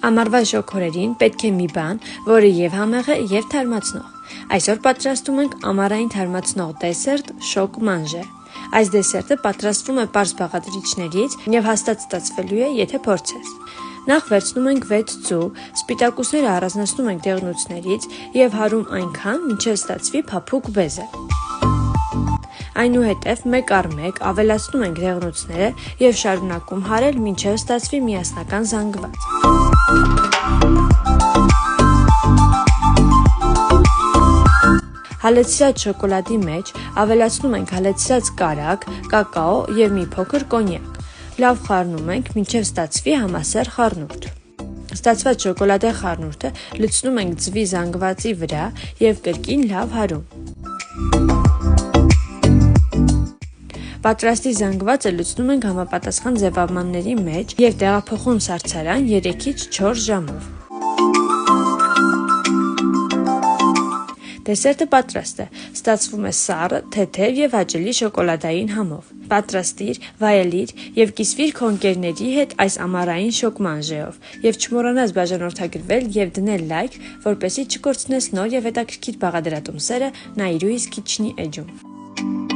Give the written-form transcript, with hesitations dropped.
Ամառվա շոգորերին պետք է մի բան, որը եւ համեղ է, եւ թարմացնող։ Այսօր պատրաստում ենք ամառային թարմացնող դեսերտ շոկ մանժե։ Այս դեսերտը պատրաստվում է պարզ բաղադրիչներից եւ հաստատ ստացվելու է, եթե փորձես։ Նախ վերցնում ենք 6 ձու, սպիտակուցները առանձնացնում ենք դեղնուցներից եւ հարում այնքան, մինչեւ ստացվի փափուկ բեզը։ Այնուհետև մեկ առ մեկ ավելացնում ենք դեղնուցները եւ շարունակում հարել, մինչեւ ստացվի միասնական զանգված։ Հալեցրած շոկոլադի մեջ ավելացնում ենք հալեցրած կարագ, կակաո եւ մի փոքր կոնյակ։ Լավ խառնում ենք, մինչեւ ստացվի համասեռ խառնուրդ։ Ստացված շոկոլադե խառնուրդը լցնում ենք ձվի զանգվածի վրա եւ կրկին լավ հարում։ Պատրաստի զանգվածը լցնում ենք համապատասխան ձևամանների մեջ եւ տեղափոխում սառցարան 3-ից 4 ժամով։ Դեսերտը պատրաստ է, ստացվում է սառը, թեթև եւ հաճելի շոկոլադային համով։ Պատրաստիր, վայելիր եւ կիսվիր քո ընկերների հետ այս ամառային շոկ մանժեով եւ չմոռանաս բաժանորդագրվել եւ դնել լայք, որպեսզի չկորցնես նոր եւ հետաքրքիր բաղադրատոմսերը Nairu's Kitchen-ի էջում։